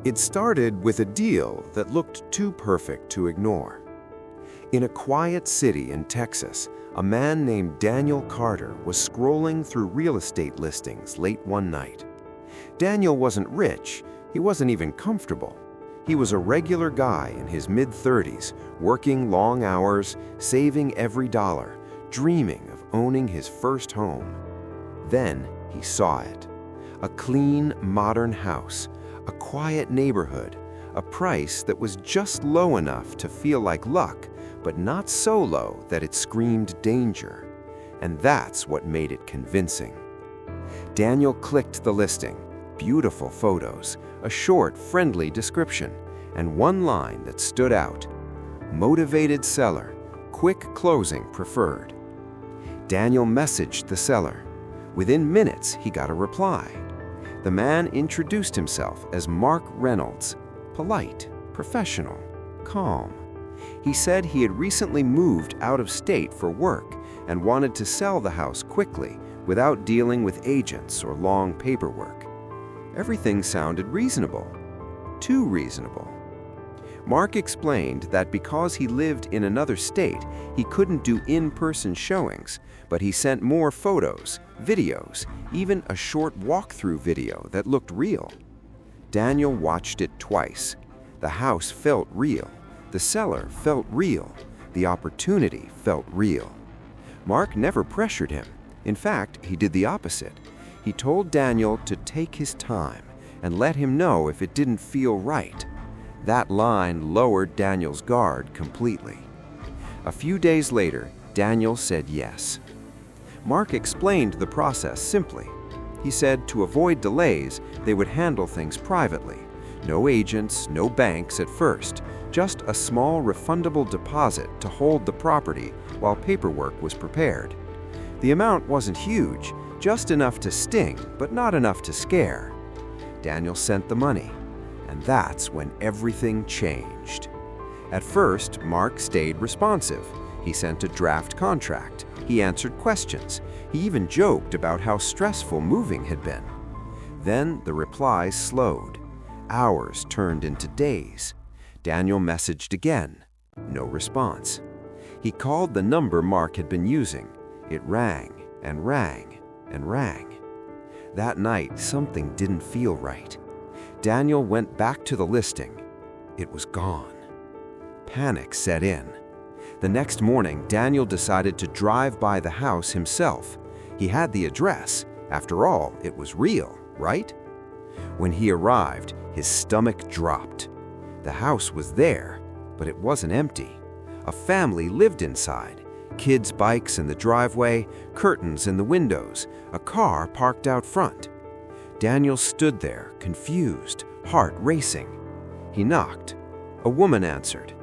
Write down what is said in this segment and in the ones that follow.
It started with a deal that looked too perfect to ignore. In a quiet city in Texas, a man named Daniel Carter was scrolling through real estate listings late one night. Daniel wasn't rich, he wasn't even comfortable. He was a regular guy in his mid-30s, working long hours, saving every dollar, dreaming of owning his first home. Then he saw it. A clean, modern house, a quiet neighborhood, a price that was just low enough to feel like luck, but not so low that it screamed danger. And that's what made it convincing. Daniel clicked the listing. Beautiful photos, a short, friendly description, and one line that stood out. Motivated seller, quick closing preferred. Daniel messaged the seller. Within minutes, he got a reply. The man introduced himself as Mark Reynolds, polite, professional, calm. He said he had recently moved out of state for work and wanted to sell the house quickly without dealing with agents or long paperwork. Everything sounded reasonable. Too reasonable. Mark explained that because he lived in another state, he couldn't do in-person showings, but he sent more photos, videos, even a short walkthrough video that looked real. Daniel watched it twice. The house felt real. The seller felt real. The opportunity felt real. Mark never pressured him. In fact, he did the opposite. He told Daniel to take his time and let him know if it didn't feel right. That line lowered Daniel's guard completely. A few days later, Daniel said yes. Mark explained the process simply. He said to avoid delays, they would handle things privately. No agents, no banks at first, just a small refundable deposit to hold the property while paperwork was prepared. The amount wasn't huge, just enough to sting, but not enough to scare. Daniel sent the money, and that's when everything changed. At first, Mark stayed responsive. He sent a draft contract. He answered questions. He even joked about how stressful moving had been. Then the replies slowed. Hours turned into days. Daniel messaged again. No response. He called the number Mark had been using. It rang and rang and rang. That night, something didn't feel right. Daniel went back to the listing. It was gone. Panic set in. The next morning, Daniel decided to drive by the house himself. He had the address. After all, it was real, right? When he arrived, his stomach dropped. The house was there, but it wasn't empty. A family lived inside. Kids' bikes in the driveway, curtains in the windows, a car parked out front. Daniel stood there, confused, heart racing. He knocked. A woman answered.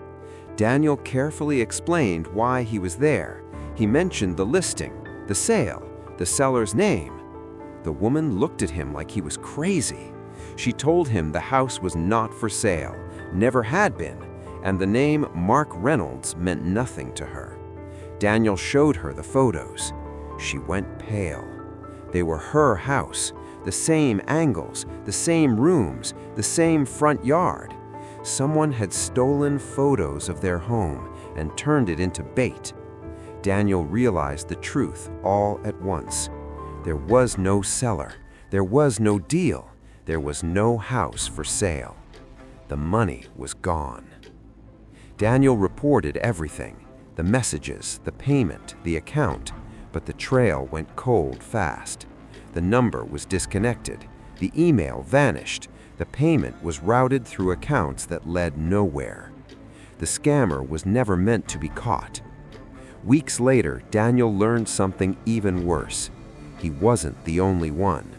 Daniel carefully explained why he was there. He mentioned the listing, the sale, the seller's name. The woman looked at him like he was crazy. She told him the house was not for sale, never had been, and the name Mark Reynolds meant nothing to her. Daniel showed her the photos. She went pale. They were her house, the same angles, the same rooms, the same front yard. Someone had stolen photos of their home and turned it into bait. Daniel realized the truth all at once. There was no seller. There was no deal. There was no house for sale. The money was gone. Daniel reported everything, the messages, the payment, the account, but the trail went cold fast. The number was disconnected. The email vanished. The payment was routed through accounts that led nowhere. The scammer was never meant to be caught. Weeks later, Daniel learned something even worse. He wasn't the only one.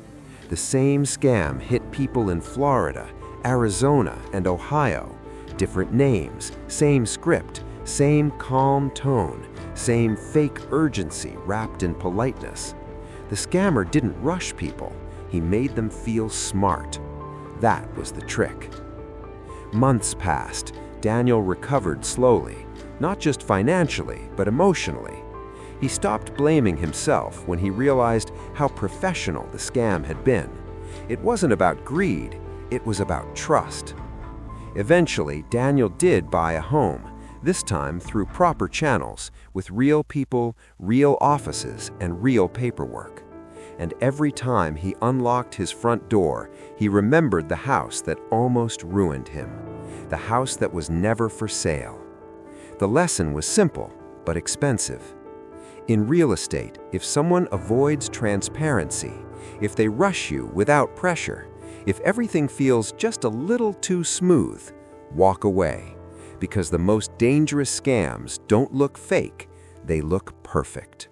The same scam hit people in Florida, Arizona, and Ohio. Different names, same script, same calm tone, same fake urgency wrapped in politeness. The scammer didn't rush people. He made them feel smart. That was the trick. Months passed. Daniel recovered slowly, not just financially, but emotionally. He stopped blaming himself when he realized how professional the scam had been. It wasn't about greed. It was about trust. Eventually, Daniel did buy a home, this time through proper channels, with real people, real offices, and real paperwork. And every time he unlocked his front door, he remembered the house that almost ruined him, the house that was never for sale. The lesson was simple, but expensive. In real estate, if someone avoids transparency, if they rush you without pressure, if everything feels just a little too smooth, walk away, because the most dangerous scams don't look fake, they look perfect.